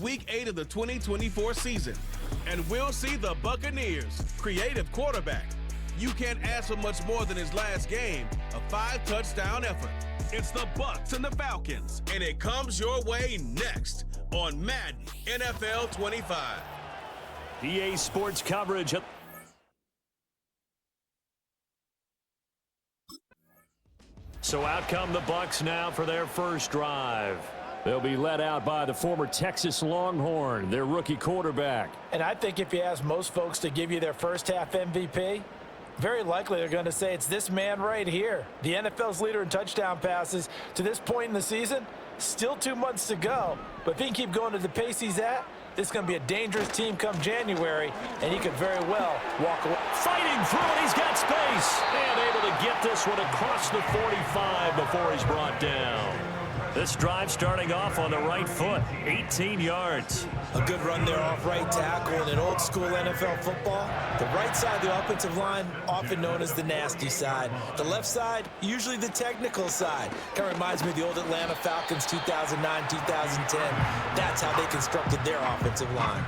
Week 8 of the 2024 season. And we'll see the Buccaneers' creative quarterback. You can't ask for much more than his last game, a 5-touchdown effort. It's the Bucs and the Falcons, and it comes your way next on Madden NFL 25. EA Sports coverage. So out come the Bucs now for their first drive. They'll be led out by the former Texas Longhorn, their rookie quarterback. And I think if you ask most folks to give you their first half MVP, very likely they're going to say it's this man right here. The NFL's leader in touchdown passes to this point in the season. Still 2 months to go. But if he can keep going at the pace he's at, this is going to be a dangerous team come January, and he could very well walk away. Fighting through it, he's got space. And able to get this one across the 45 before he's brought down. This drive starting off on the right foot, 18 yards. A good run there off right tackle. In old school NFL football, the right side of the offensive line, often known as the nasty side. The left side, usually the technical side. Kind of reminds me of the old Atlanta Falcons 2009, 2010. That's how they constructed their offensive line.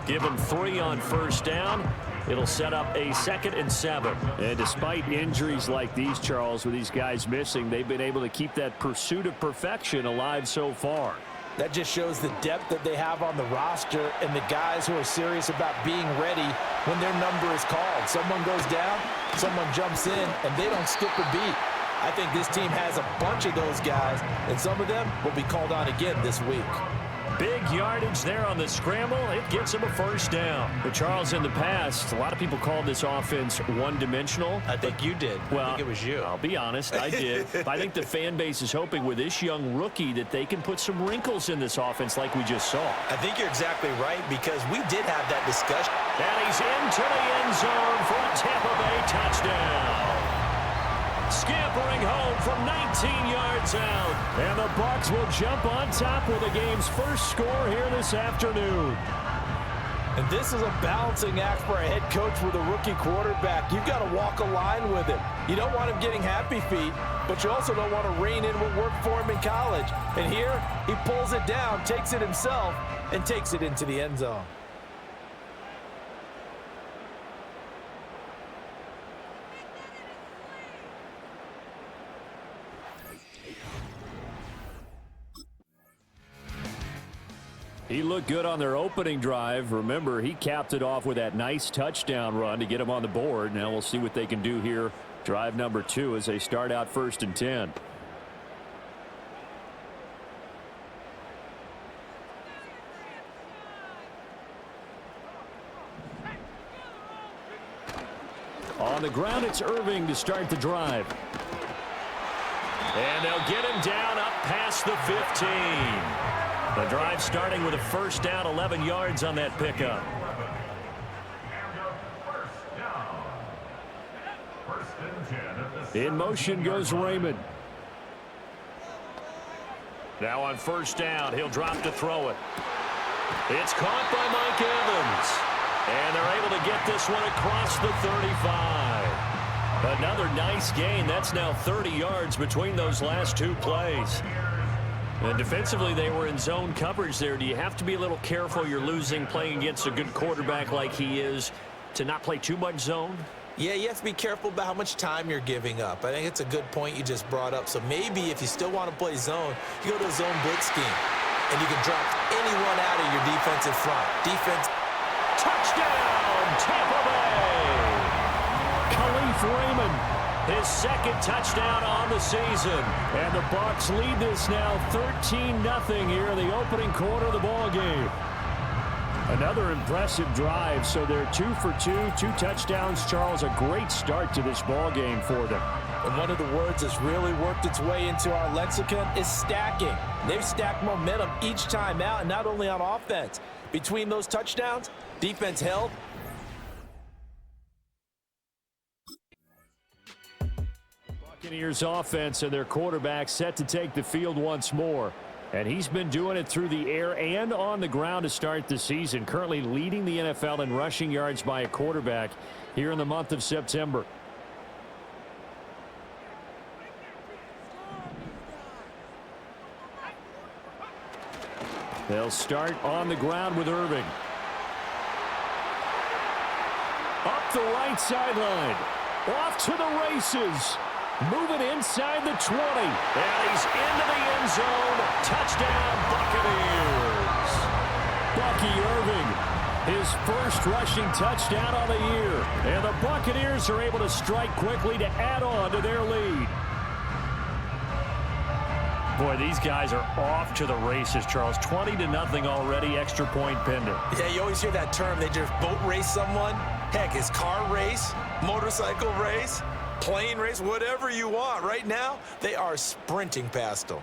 Give him 3 on first down. It'll set up a 2nd and 7. And despite injuries like these, Charles, with these guys missing, they've been able to keep that pursuit of perfection alive so far. That just shows the depth that they have on the roster and the guys who are serious about being ready when their number is called. Someone goes down, someone jumps in, and they don't skip a beat. I think this team has a bunch of those guys, and some of them will be called on again this week. Big yardage there on the scramble. It gets him a first down. But Charles, in the past, a lot of people called this offense one-dimensional. I think you did. Well, I think it was you. I'll be honest, I did. But I think the fan base is hoping with this young rookie that they can put some wrinkles in this offense like we just saw. I think you're exactly right because we did have that discussion. And he's into the end zone for a Tampa Bay touchdown. Scampering home from 19 yards out. And the Bucs will jump on top with the game's first score here this afternoon. And this is a balancing act for a head coach with a rookie quarterback. You've got to walk a line with him. You don't want him getting happy feet, but you also don't want to rein in what worked for him in college. And here, he pulls it down, takes it himself, and takes it into the end zone. He looked good on their opening drive. Remember, he capped it off with that nice touchdown run to get him on the board. Now we'll see what they can do here. Drive number 2 as they start out 1st and 10. On the ground, it's Irving to start the drive. And they'll get him down up past the 15. The drive starting with a first down, 11 yards on that pickup. In motion goes Raymond. Now on first down, he'll drop to throw it. It's caught by Mike Evans. And they're able to get this one across the 35. Another nice gain. That's now 30 yards between those last 2 plays. And defensively, they were in zone coverage there. Do you have to be a little careful? You're losing playing against a good quarterback like he is to not play too much zone? Yeah, you have to be careful about how much time you're giving up. I think it's a good point you just brought up. So maybe if you still want to play zone, you go to a zone blitz scheme. And you can drop anyone out of your defensive front. Defense. Touchdown, Tampa Bay! Khalif Raymond. His 2nd touchdown on the season. And the Bucs lead this now 13-0 here in the opening quarter of the ball game. Another impressive drive. So they're 2 for 2, 2 touchdowns. Charles, a great start to this ball game for them. And one of the words that's really worked its way into our lexicon is stacking. They've stacked momentum each time out, and not only on offense. Between those touchdowns, defense held. Buccaneers offense and their quarterback set to take the field once more. And he's been doing it through the air and on the ground to start the season. Currently leading the NFL in rushing yards by a quarterback here in the month of September. They'll start on the ground with Irving. Up the right sideline. Off to the races. Moving inside the 20. And he's into the end zone. Touchdown, Buccaneers. Bucky Irving, his first rushing touchdown on the year. And the Buccaneers are able to strike quickly to add on to their lead. Boy, these guys are off to the races, Charles. 20-0 already, extra point pending. Yeah, you always hear that term. They just boat race someone. Heck, it's car race, motorcycle race, plane race, whatever you want. Right now, they are sprinting past them.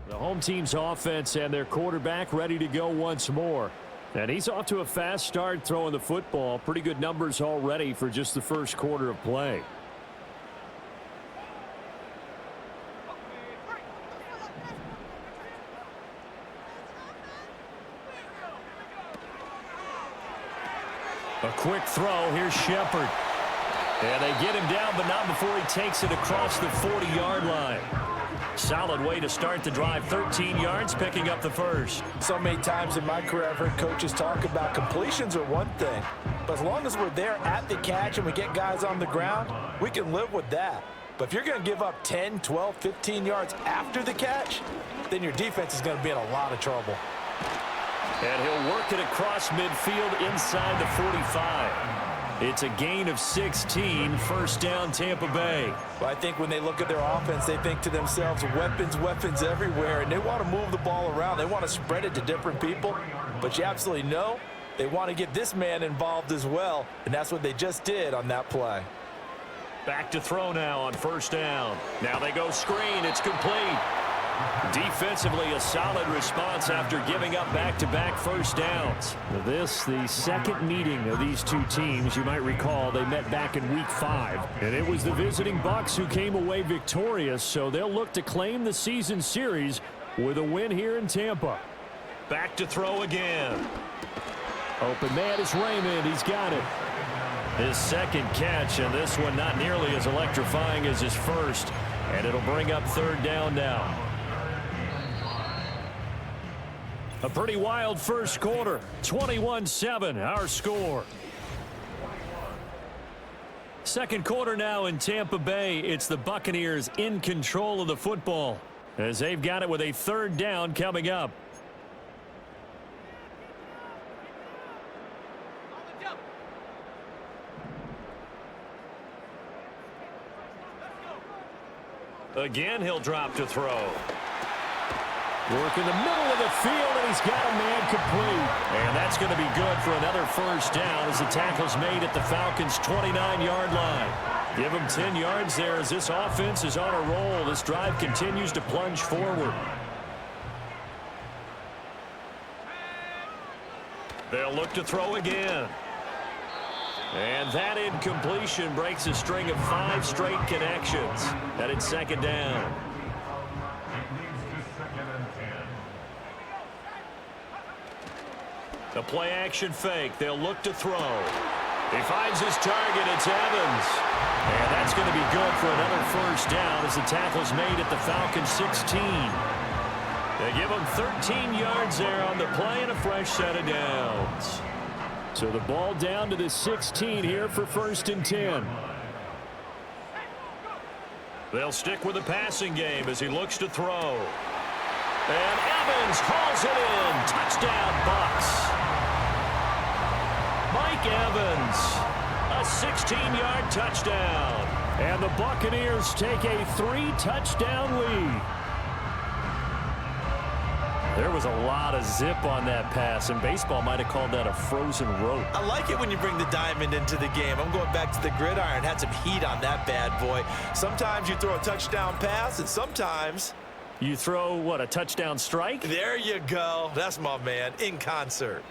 The home team's offense and their quarterback ready to go once more. And he's off to a fast start throwing the football. Pretty good numbers already for just the first quarter of play. A quick throw. Here's Shepard. And they get him down, but not before he takes it across the 40-yard line. Solid way to start the drive. 13 yards, picking up the first. So many times in my career, I've heard coaches talk about completions are one thing. But as long as we're there at the catch and we get guys on the ground, we can live with that. But if you're going to give up 10, 12, 15 yards after the catch, then your defense is going to be in a lot of trouble. And he'll work it across midfield inside the 45. It's a gain of 16, first down Tampa Bay. Well, I think when they look at their offense, they think to themselves, weapons everywhere, and they want to move the ball around. They want to spread it to different people, but you absolutely know they want to get this man involved as well, and that's what they just did on that play. Back to throw now on first down. Now they go screen. It's complete. Defensively, a solid response after giving up back-to-back first downs. This, the second meeting of these two teams. You might recall they met back in Week 5. And it was the visiting Bucs who came away victorious, so they'll look to claim the season series with a win here in Tampa. Back to throw again. Open man is Raymond. He's got it. His second catch, and this one not nearly as electrifying as his first. And it'll bring up third down now. A pretty wild first quarter. 21-7, our score. Second quarter now in Tampa Bay. It's the Buccaneers in control of the football as they've got it with a third down coming up. Again, he'll drop to throw. Work in the middle of the field, and he's got a man complete. And that's going to be good for another first down as the tackle's made at the Falcons' 29-yard line. Give them 10 yards there as this offense is on a roll. This drive continues to plunge forward. They'll look to throw again. And that incompletion breaks a string of 5 straight connections. And it's second down. The play-action fake. They'll look to throw. He finds his target. It's Evans. And that's going to be good for another first down as the tackle's made at the Falcons' 16. They give him 13 yards there on the play and a fresh set of downs. So the ball down to the 16 here for first and 10. They'll stick with the passing game as he looks to throw. And Evans hauls it in. Touchdown, Bucs. Mike Evans, a 16-yard touchdown. And the Buccaneers take a 3-touchdown lead. There was a lot of zip on that pass, and baseball might have called that a frozen rope. I like it when you bring the diamond into the game. I'm going back to the gridiron. Had some heat on that bad boy. Sometimes you throw a touchdown pass, and sometimes you throw, what, a touchdown strike? There you go. That's my man, in concert.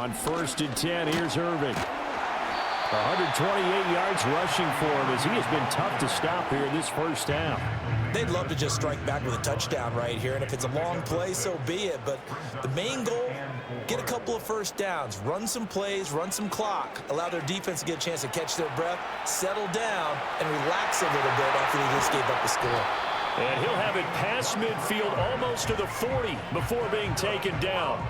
On 1st and 10, here's Irving. 128 yards rushing for him as he has been tough to stop here in this first half. They'd love to just strike back with a touchdown right here, and if it's a long play, so be it. But the main goal, get a couple of first downs, run some plays, run some clock, allow their defense to get a chance to catch their breath, settle down, and relax a little bit after they just gave up the score. And he'll have it past midfield almost to the 40 before being taken down.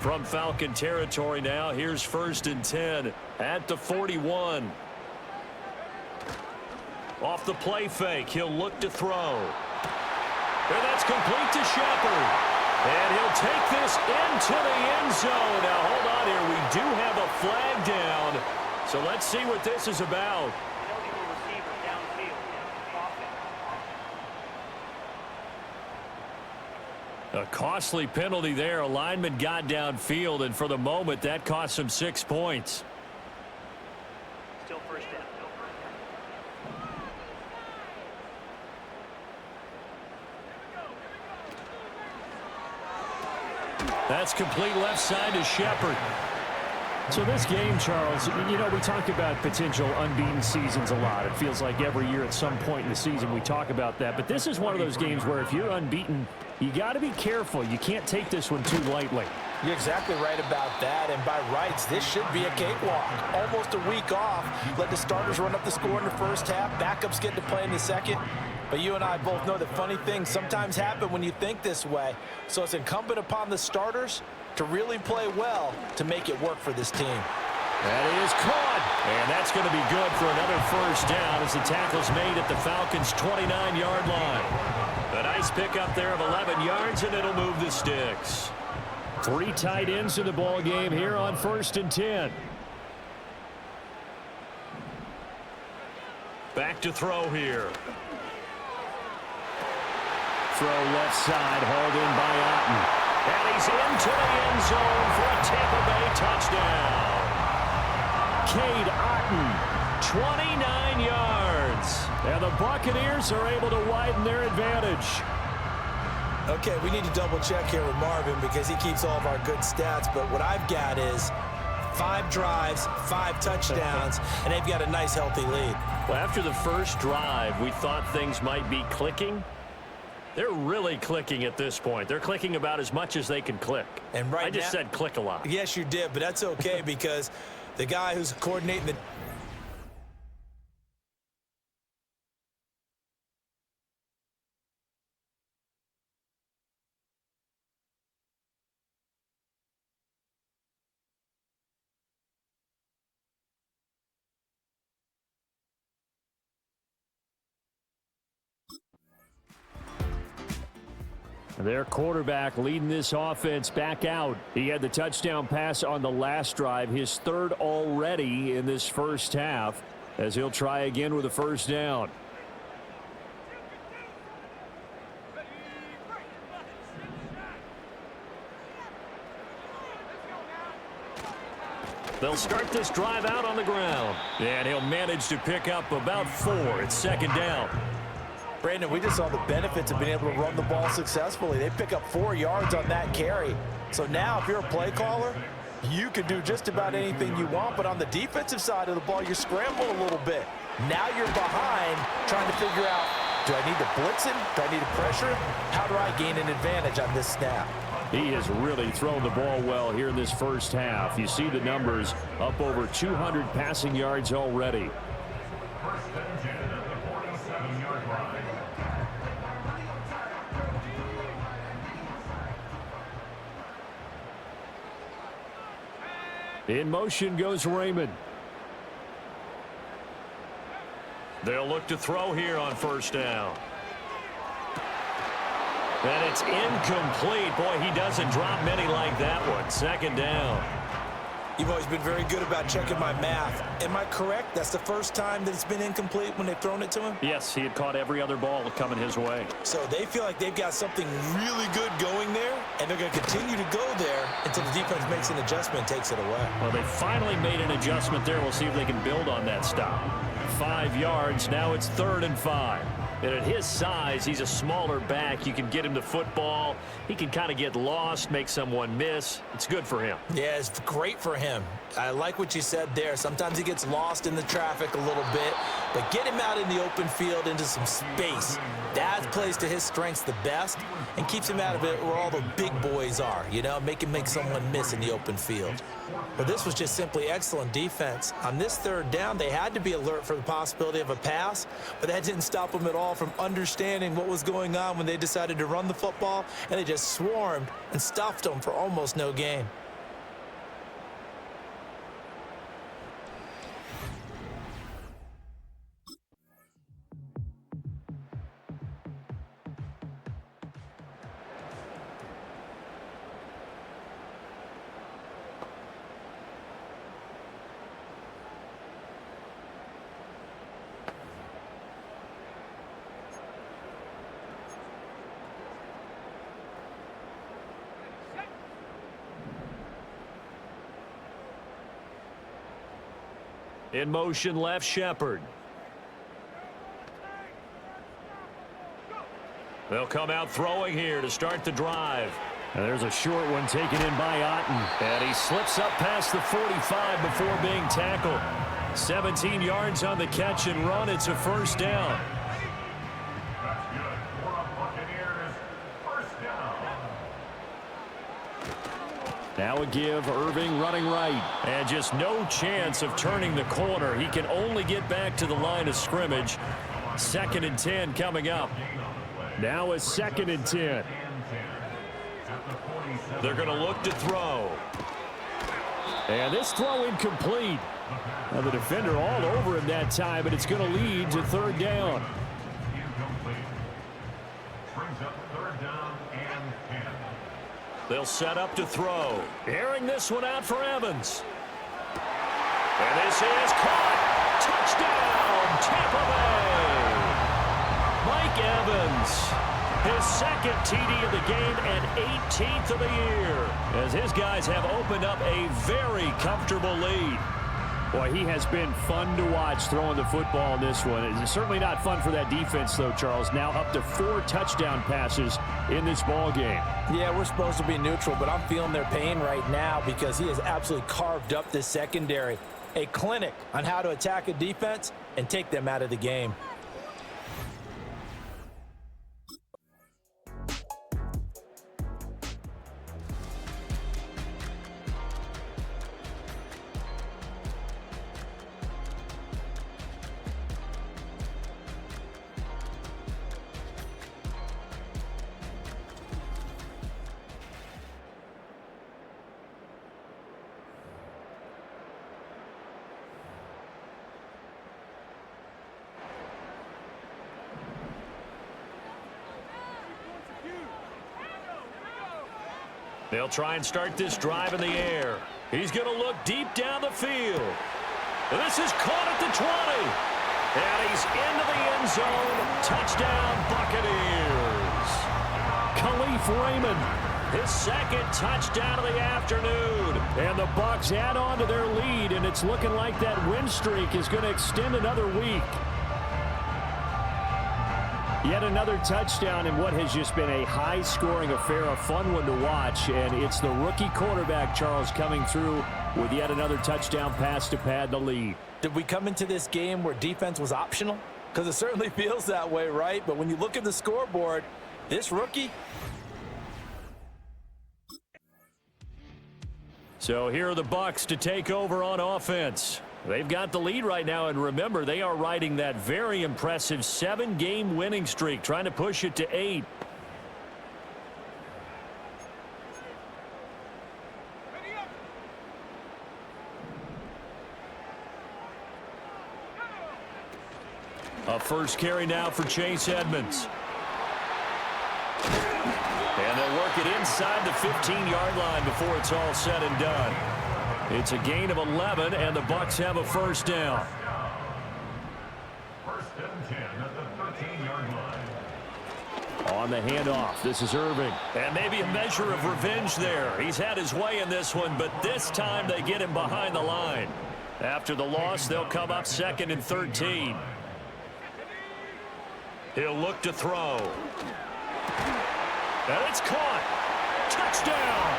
From Falcon territory now, here's 1st and 10 at the 41. Off the play fake, he'll look to throw. And that's complete to Shepard. And he'll take this into the end zone. Now, hold on here. We do have a flag down. So let's see what this is about. A costly penalty there. A lineman got downfield, and for the moment, that cost him 6 points. Still first down. That's complete left side to Shepard. So this game, Charles, you know, we talk about potential unbeaten seasons a lot. It feels like every year at some point in the season we talk about that. But this is one of those games where if you're unbeaten, you got to be careful. You can't take this one too lightly. You're exactly right about that, and by rights, this should be a cakewalk. Almost a week off. Let the starters run up the score in the first half. Backups get to play in the second. But you and I both know that funny things sometimes happen when you think this way. So it's incumbent upon the starters to really play well to make it work for this team. That is caught. And that's going to be good for another first down as the tackle's made at the Falcons' 29-yard line. A nice pickup there of 11 yards, and it'll move the sticks. 3 tight ends in the ball game here on 1st and 10. Back to throw here. Throw left side, hauled in by Otten. And he's into the end zone for a Tampa Bay touchdown. Cade Otten, 29 yards. and the Buccaneers are able to widen their advantage. Okay, we need to double check here with Marvin because he keeps all of our good stats, but what I've got is 5 drives, 5 touchdowns, and they've got a nice healthy lead. Well, after the first drive, we thought things might be clicking. They're really clicking at this point. They're clicking about as much as they can click. And right I just said click a lot. Yes, you did, but that's okay because the guy who's coordinating the Their quarterback leading this offense back out. He had the touchdown pass on the last drive, his 3rd already in this first half, as he'll try again with a first down. They'll start this drive out on the ground. And he'll manage to pick up about 4. It's 2nd down. Brandon, we just saw the benefits of being able to run the ball successfully. They pick up 4 yards on that carry. So now if you're a play caller, you can do just about anything you want, but on the defensive side of the ball, you scramble a little bit. Now you're behind trying to figure out, do I need to blitz him? Do I need to pressure him? How do I gain an advantage on this snap? He has really thrown the ball well here in this first half. You see the numbers, up over 200 passing yards already. In motion goes Raymond. They'll look to throw here on first down. And it's incomplete. Boy, he doesn't drop many like that one. 2nd down. You've always been very good about checking my math. Am I correct? That's the first time that it's been incomplete when they've thrown it to him? Yes, he had caught every other ball coming his way. So they feel like they've got something really good going there, and they're going to continue to go there until the defense makes an adjustment and takes it away. Well, they finally made an adjustment there. We'll see if they can build on that stop. 5 yards. Now it's 3rd and 5. And at his size, he's a smaller back. You can get him the football. He can kind of get lost, make someone miss. It's good for him. Yeah, it's great for him. I like what you said there. Sometimes he gets lost in the traffic a little bit, but get him out in the open field into some space. That plays to his strengths the best and keeps him out of it where all the big boys are, you know, make someone miss in the open field. But this was just simply excellent defense. On this 3rd down, they had to be alert for the possibility of a pass, but that didn't stop them at all from understanding what was going on when they decided to run the football, and they just swarmed and stuffed them for almost no gain. In motion, left Shepard. They'll come out throwing here to start the drive. And there's a short one taken in by Otten. And he slips up past the 45 before being tackled. 17 yards on the catch and run. It's a 1st down. Now a give, Irving running right. And just no chance of turning the corner. He can only get back to the line of scrimmage. 2nd and 10 coming up. Now a 2nd and 10. They're going to look to throw. And this throw incomplete. Now the defender all over him that time, but it's going to lead to 3rd down. They'll set up to throw. Airing this one out for Evans. And this is caught. Touchdown, Tampa Bay. Mike Evans, his 2nd TD of the game and 18th of the year, as his guys have opened up a very comfortable lead. Boy, he has been fun to watch throwing the football in this one. It's certainly not fun for that defense, though, Charles. Now up to 4 touchdown passes in this ball game. Yeah, we're supposed to be neutral, but I'm feeling their pain right now because he has absolutely carved up this secondary. A clinic on how to attack a defense and take them out of the game. They'll try and start this drive in the air. He's going to look deep down the field. This is caught at the 20. And he's into the end zone. Touchdown, Buccaneers. Khalif Raymond, His 2nd touchdown of the afternoon. and the Bucs add on to their lead, and it's looking like that win streak is going to extend another week. Yet another touchdown in what has just been a high-scoring affair, a fun one to watch, and it's the rookie quarterback, Charles, coming through with yet another touchdown pass to pad the lead. Did we come into this game where defense was optional? Because it certainly feels that way, right? But when you look at the scoreboard, this rookie... So here are the Bucs to take over on offense. They've got the lead right now, and remember, they are riding that very impressive 7-game winning streak, trying to push it to 8. A first carry now for Chase Edmonds. And they'll work it inside the 15-yard line before it's all said and done. It's a gain of 11, and the Bucs have a first down. First and 10 at the 13-yard line. On the handoff, this is Irving. And maybe a measure of revenge there. He's had his way in this one, but this time they get him behind the line. After the loss, they'll come up 2nd and 13. He'll look to throw. And it's caught. Touchdown.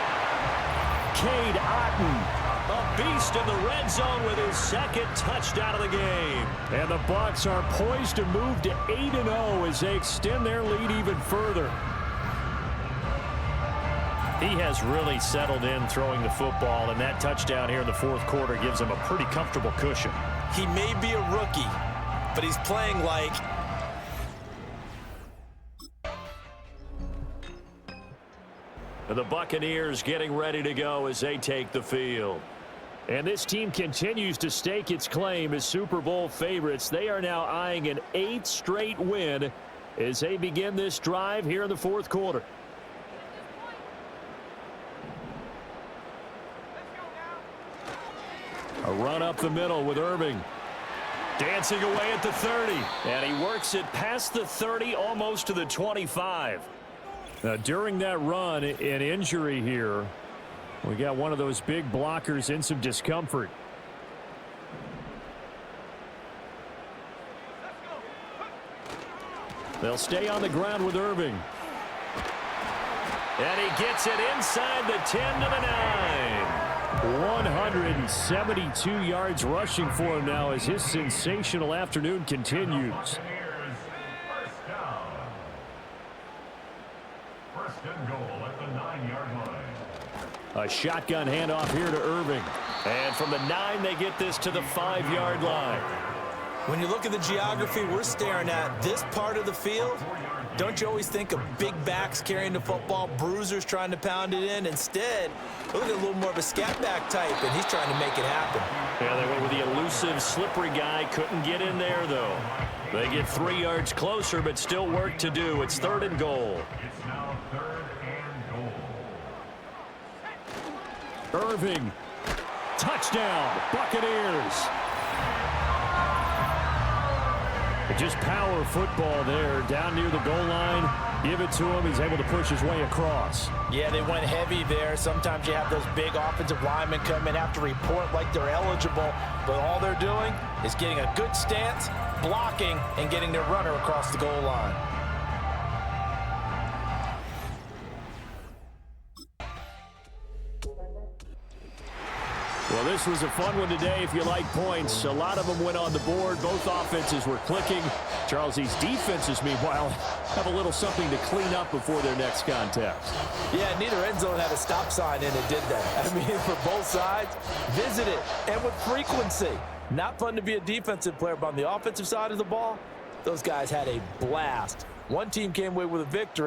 Cade Otton, a beast in the red zone with his 2nd touchdown of the game. And the Bucs are poised to move to 8-0 as they extend their lead even further. He has really settled in throwing the football, and that touchdown here in the 4th quarter gives him a pretty comfortable cushion. He may be a rookie, but he's playing like... The Buccaneers getting ready to go as they take the field. And this team continues to stake its claim as Super Bowl favorites. They are now eyeing an 8th straight win as they begin this drive here in the 4th quarter. A run up the middle with Irving. Dancing away at the 30. And he works it past the 30, almost to the 25. Now, during that run, an injury here. We got one of those big blockers in some discomfort. They'll stay on the ground with Irving. And he gets it inside the 10 to the 9. 172 yards rushing for him now as his sensational afternoon continues. First down. First and goal at the 9-yard line. A shotgun handoff here to Irving. And from the 9, they get this to the 5-yard line. When you look at the geography we're staring at, this part of the field, don't you always think of big backs carrying the football, bruisers trying to pound it in? Instead, look at a little more of a scat back type, and he's trying to make it happen. Yeah, they went with the elusive, slippery guy. Couldn't get in there, though. They get 3 yards closer, but still work to do. It's 3rd and goal. It's now 3rd and goal. Irving. Touchdown, Buccaneers. Just power football there, down near the goal line. Give it to him. He's able to push his way across. Yeah, they went heavy there. Sometimes you have those big offensive linemen come in, have to report like they're eligible, but all they're doing is getting a good stance, blocking, and getting their runner across the goal line. Well, this was a fun one today if you like points. A lot of them went on the board. Both offenses were clicking. Charles, these defenses, meanwhile, have a little something to clean up before their next contest. Yeah, neither end zone had a stop sign in it, did that. I mean, for both sides, visit it, and with frequency. Not fun to be a defensive player, but on the offensive side of the ball, those guys had a blast. One team came away with a victory.